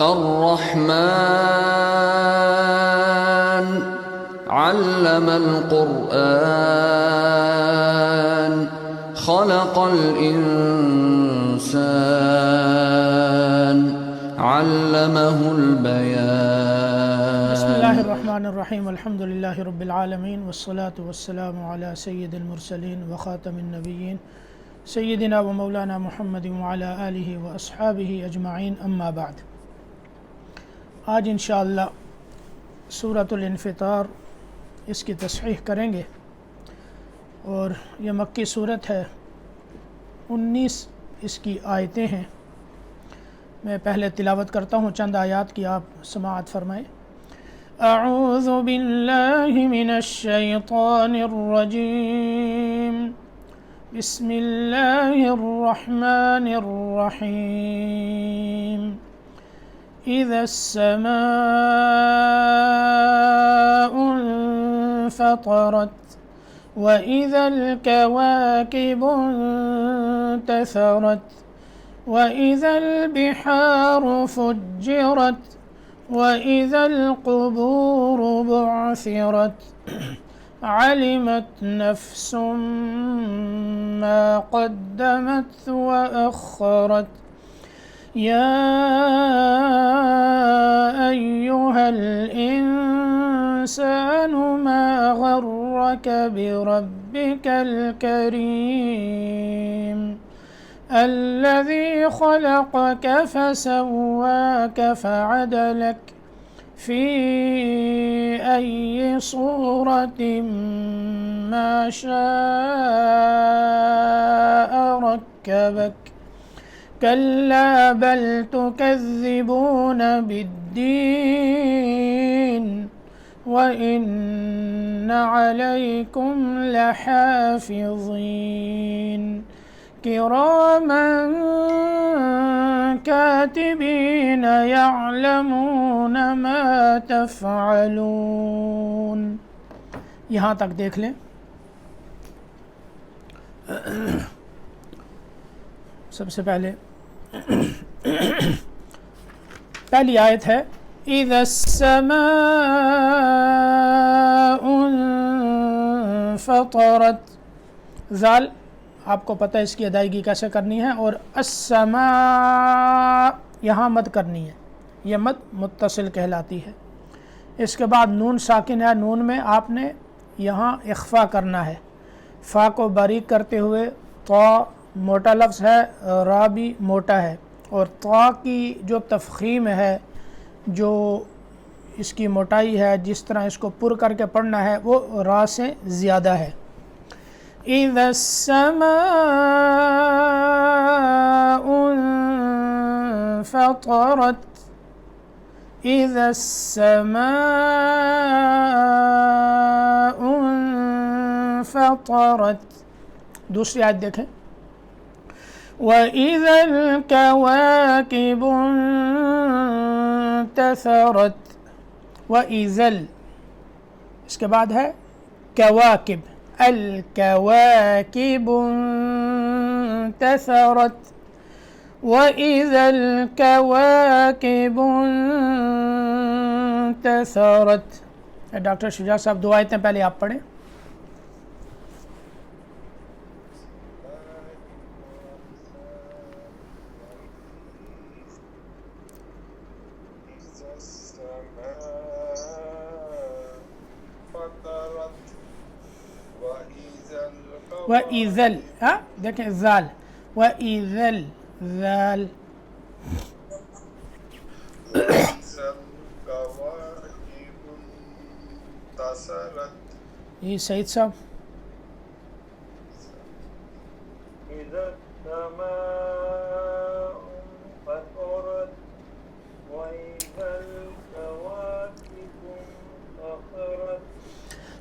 الرحمن علم القرآن خلق الإنسان علمه البيان بسم اللہ الرحمن الرحیم الحمد للہ رب العالمین والصلاة والسلام علی سید المرسلین وخاتم النبیین سیدنا و مولانا محمد وعلی آلہ و اصحابہ اجمعین اما بعد۔ آج انشاءاللہ سورۃ الانفطار اس کی تصحیح کریں گے، اور یہ مکی صورت ہے، 19 اس کی آیتیں ہیں۔ میں پہلے تلاوت کرتا ہوں چند آیات کی، آپ سماعت فرمائیں۔ اعوذ باللہ من الشیطان الرجیم، بسم اللہ الرحمن الرحیم۔ اذا السماء انفطرت واذا الكواكب انتثرت واذا البحار فجرت واذا القبور بعثرت علمت نفس ما قدمت وأخرت يا أيها الإنسان ما غرك بربك الكريم الذي خلقك فسواك فعدلك في أي صورة ما شاء ركبك كلا بل تكذبون بالدين وإن عليكم لحافظين كراما كاتبين يعلمون ما تفعلون۔ یہاں تک دیکھ لیں۔ سب سے پہلے پہلی آیت ہے اذا السماء انفطرت۔ ذال آپ کو پتہ ہے اس کی ادائیگی کیسے کرنی ہے، اور السماء یہاں مد کرنی ہے، یہ مد متصل کہلاتی ہے۔ اس کے بعد نون ساکن ہے، نون میں آپ نے یہاں اخفا کرنا ہے، فا کو باریک کرتے ہوئے۔ طا موٹا لفظ ہے، را بھی موٹا ہے، اور طا کی جو تفخیم ہے، جو اس کی موٹائی ہے، جس طرح اس کو پر کر کے پڑھنا ہے، وہ را سے زیادہ ہے۔ اذا السماء انفطرت، اذا السماء انفطرت۔ دوسری آیت دیکھیں، وَإِذَا الْكَوَاكِبُ انتثرت، وَإِذَا اس کے بعد ہے کواکب، الکواکب انتثرت، وَإِذَا الْكَوَاكِبُ انتثرت۔ ڈاکٹر شجاع صاحب دو آیتیں پہلے آپ پڑھیں۔ وَإِذَا دیکھیں ذال، وَإِذَا ذال، یہ سعید صاحب۔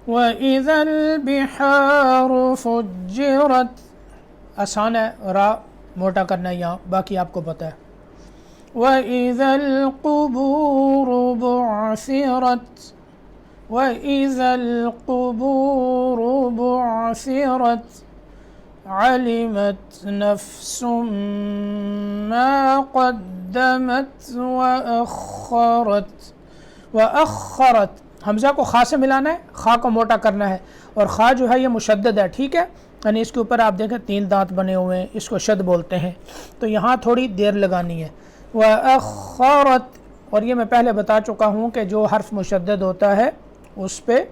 وَإِذَا الْبِحَارُ فُجِّرَتْ، آسان ہے، را موٹا کرنا ہے یہاں، باقی آپ کو پتہ ہے۔ وَإِذَا الْقُبُورُ بُعْثِرَتْ، وَإِذَا الْقُبُورُ بُعْثِرَتْ علمت نفس ما قدمت وأخرت حمزہ کو خا سے ملانا ہے، خا کو موٹا کرنا ہے، اور خا جو ہے یہ مشدد ہے، ٹھیک ہے، یعنی اس کے اوپر آپ دیکھیں 3 دانت بنے ہوئے ہیں، اس کو شد بولتے ہیں، تو یہاں تھوڑی دیر لگانی ہے۔ وَأَخَّرَتْ، اور یہ میں پہلے بتا چکا ہوں کہ جو حرف مشدد ہوتا ہے اس پہ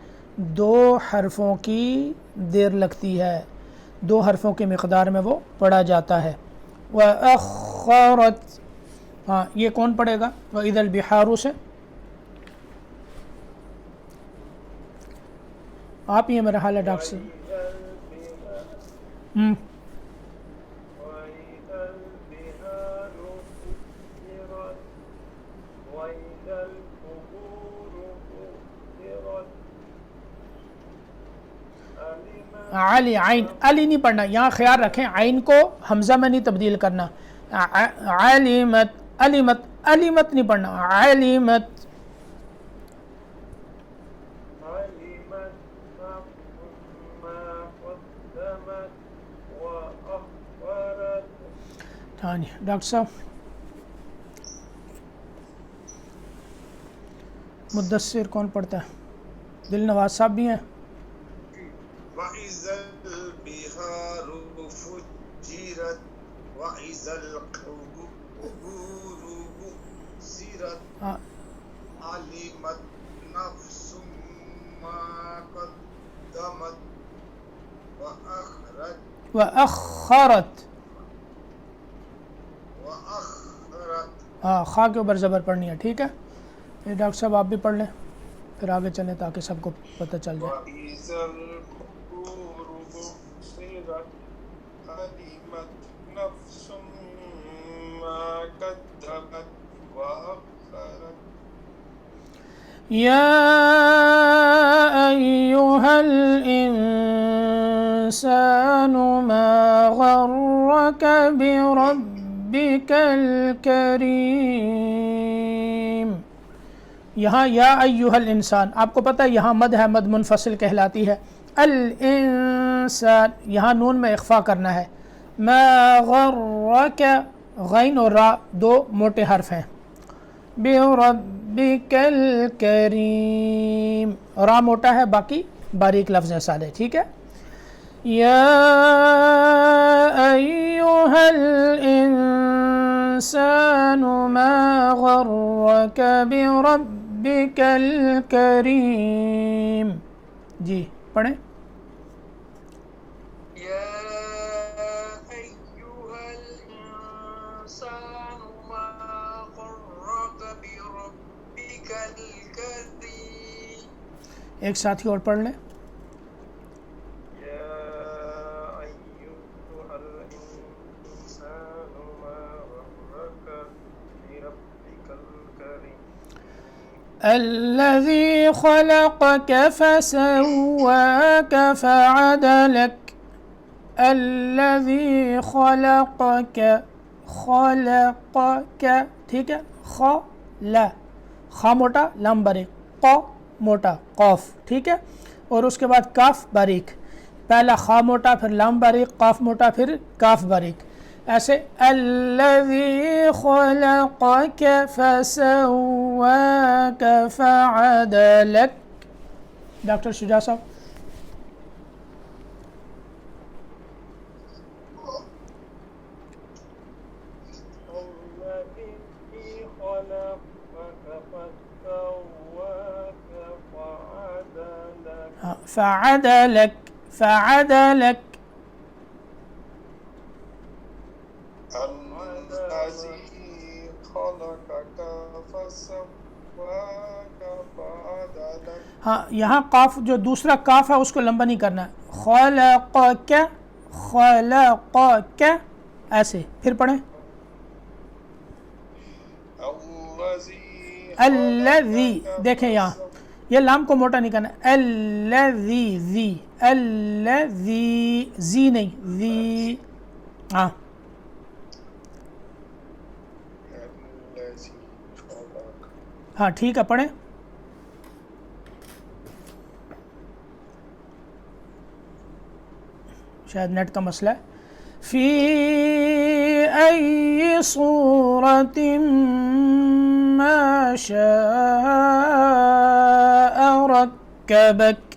2 حرفوں کی دیر لگتی ہے، 2 حرفوں کی مقدار میں وہ پڑھا جاتا ہے۔ وَأَخَّرَتْ، ہاں یہ کون پڑھے گا؟ وَإِذَا الْبِحَارُ سے آپ ہی ہیں میرا حال ہے ڈاکٹر صاحب۔ علی، عین علی نہیں پڑھنا، یہاں خیال رکھیں عین کو حمزہ میں نہیں تبدیل کرنا، علمت علمت علمت نہیں پڑھنا، علمت۔ ہاں جی ڈاکٹر صاحب، مدثر کون پڑھتا ہے؟ دل نواز صاحب بھی ہیں۔ وَإِذَا الْبِحَارُ فُجِّرَتْ وَإِذَا الْقُبُورُ بُعْثِرَتْ عَلِمَتْ نَفْسٌ مَّا قَدَّمَتْ وَأَخَّرَتْ، ہاں خا کے اوپر زبر پڑھنی ہے، ٹھیک ہے۔ یہ ڈاکٹر صاحب آپ بھی پڑھ لیں، پھر آگے چلیں تاکہ سب کو پتہ چل جائے۔ وَإِذَا الْقُبُورُ بُعْثِرَتْ عَلِمَتْ نَفْسٌ مَّا قَدَّمَتْ وَأَخَّرَتْ يَا أَيُّهَا الْإِنسَانُ مَا غَرَّكَ بِرَبِّكَ الْكَرِيمِ، یہاں یا ایھا الانسان، آپ کو پتہ ہے یہاں مد ہے، مد منفصل کہلاتی ہے۔ الانسان، یہاں نون میں اخفا کرنا ہے۔ ما غرک، غین اور را 2 موٹے حرف ہیں۔ بربک الکریم، را موٹا ہے، باقی باریک لفظ ہیں سارے، ٹھیک ہے۔ یا ایھا الانسان ما غرک بربک الکریم، جی پڑھیں۔ يا أيها الإنسان ما غرك بربك الكريم، ایک ساتھی اور پڑھ لیں۔ يا أيها الإنسان ما غرك بربك الكريم الذي خلقك فسواك فعدلك، الذي خلقك، خلقك، ٹھیک ہے، خا موٹا لام باریک، ق موٹا قاف، ٹھیک ہے، اور اس کے بعد کاف باریک، پہلا خا موٹا پھر لام باریک، قاف موٹا پھر کاف باریک، ایسے الذی خلقک فسواک فعدلک۔ ڈاکٹر شجاع صاحب، الذي خلقك فسواك فعدلك فعدلک، فعدلک، الذي خلقك فسواك فعدلك، ہاں یہاں قاف جو دوسرا کاف ہے اس کو لمبا نہیں کرنا ہے، خلقک، خلقک، ایسے، پھر پڑھیں۔ الذی، دیکھیں یہاں یہ لام کو موٹا نہیں کرنا، الذی، ذی، الذی، زی نہیں، ذی، ہاں ہاں ٹھیک ہے، پڑھیں۔ شاید نیٹ کا مسئلہ ہے. فی ای صورت ما شاء رکبک.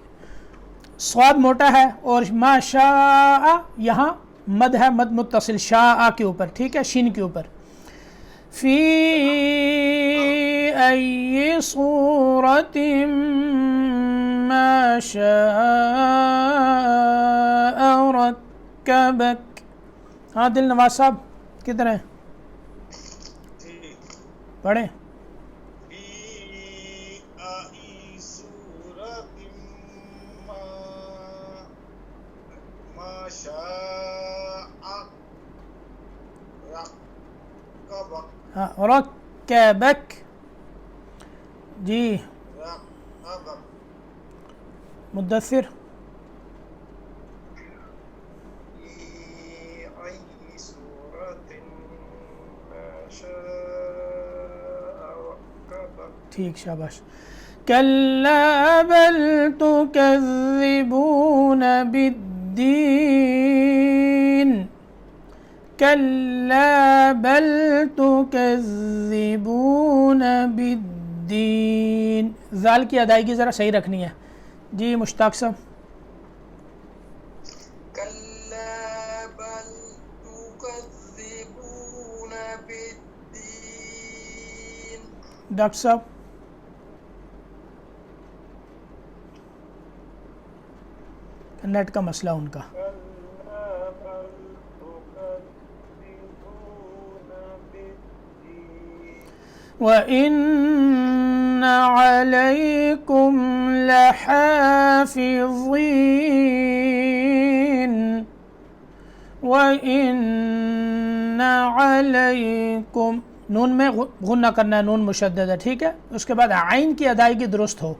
صاد موٹا ہے اور ما شاء یہاں مد ہے، مد متصل شاء کے اوپر، ٹھیک ہے، شین کے اوپر. فی ای صورت ما شاء رکبک. ہاں دل نواز صاحب کدھر ہیں؟ پڑھیں. ہاں رکبک جی. مدثر ٹھیک، شاباش. کلا بل تکذبون بالدین. کلا بل تکذبون بالدین. ذال کی ادائیگی ذرا صحیح رکھنی ہے. جی مشتاق صاحب. كلا بل تكذبون بالدين. ڈاکٹر صاحب. نیٹ کا مسئلہ ان کا. كلا بل تكذبون بالدين. وَإِنَّ عَلَيْكُمْ لَحَافِظِينَ. وَإِنَّ عَلَيْكُمْ نون میں غنہ کرنا ہے، نون مشدد ہے، ٹھیک ہے. اس کے بعد عین کی ادائیگی درست ہو.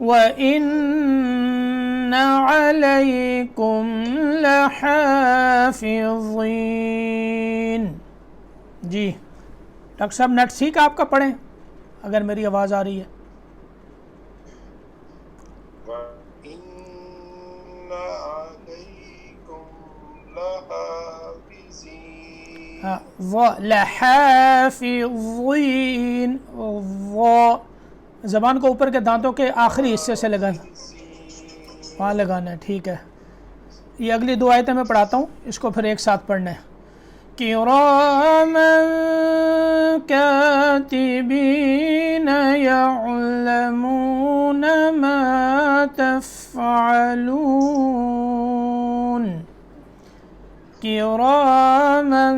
وَإِنَّ عَلَيْكُمْ لَحَافِظِينَ. جی ڈاکٹر صاحب نیٹ ٹھیک ہے آپ کا، پڑھیں اگر میری آواز آ رہی ہے. وَإِنَّ عَلَيْكُمْ لَحَافِظِينَ. ہاں لحافظین. زبان کو اوپر کے دانتوں کے آخری حصے سے لگانا، وہاں لگانا ہے، ٹھیک ہے. یہ اگلی دو آیتیں میں پڑھاتا ہوں، اس کو پھر ایک ساتھ پڑھنا ہے. کِرَامًا کَاتِبِینَ یَعْلَمُونَ مَا تَفْعَلُونَ. کِرَامًا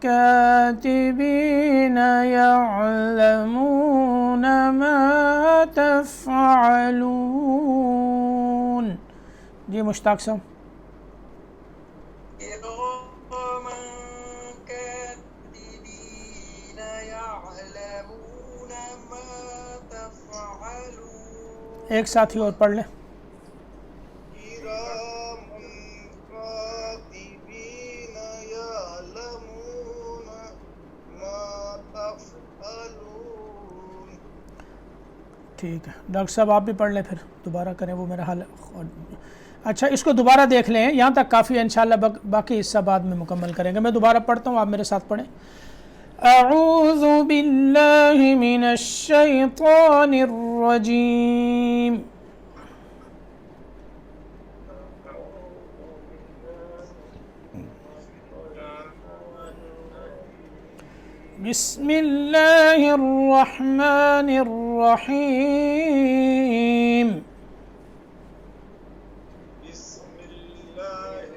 کَاتِبِینَ یَعْلَمُونَ مَا تَفْعَلُونَ. جی مشتاق صاحب. كِرَامًا كَاتِبِينَ يَعْلَمُونَ مَا تَفْعَلُونَ. ایک ساتھ ہی اور پڑھ لیں. كِرَامًا كَاتِبِينَ يَعْلَمُونَ مَا تَفْعَلُونَ. ٹھیک ہے ڈاکٹر صاحب آپ بھی پڑھ لیں، پھر دوبارہ کریں، وہ میرا حال. اچھا اس کو دوبارہ دیکھ لیں، یہاں تک کافی ہے، انشاءاللہ باقی حصہ بعد میں مکمل کریں گے. میں دوبارہ پڑھتا ہوں، آپ میرے ساتھ پڑھیں. اعوذ باللہ من الشیطان الرجیم. بسم اللہ الرحمن الرحیم. بسم الله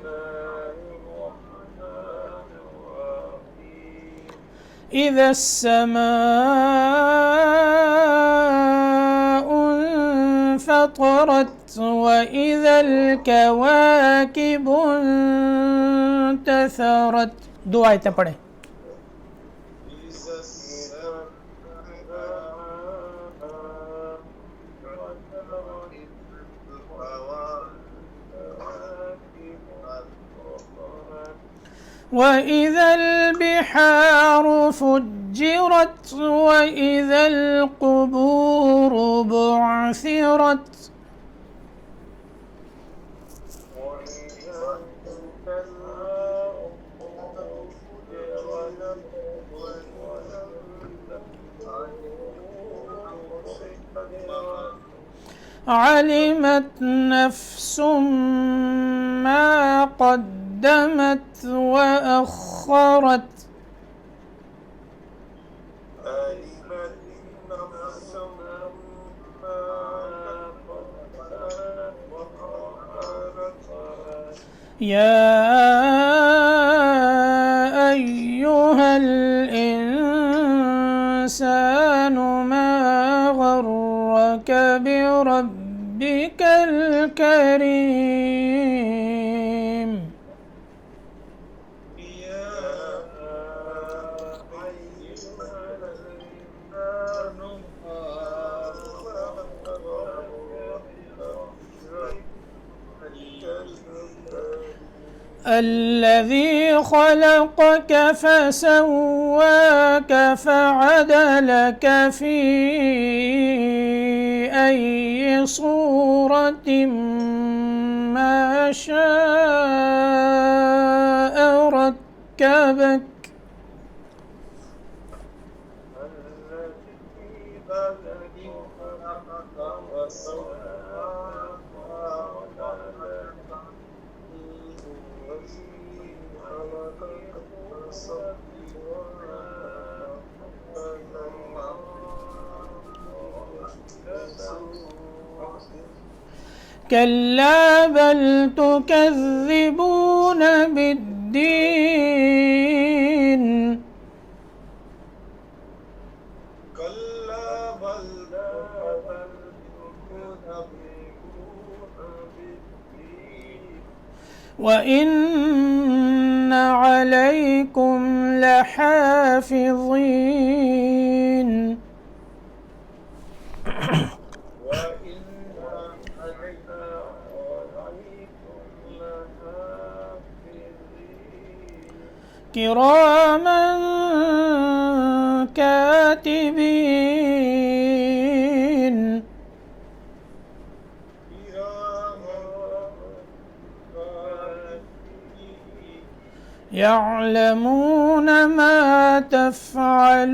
الرحمن الرحيم. اذا السماء انفطرت واذا الكواكب انتثرت. دو آیتیں پڑھیں. إذا السماء وَإِذَا الْبِحَارُ فُجِّرَتْ وَإِذَا الْقُبُورُ بُعْثِرَتْ. وإذا علمت نفس ما قدمت وأخرت يا أيها الإنسان ما غرك بربك الكريم الذي خلقك فسواك فعدلك في أي صورة ما شاء ركبك كلا بل تكذبون بالدين وإن عليكم لحافظين كراما كاتبين يعلمون ما تفعلون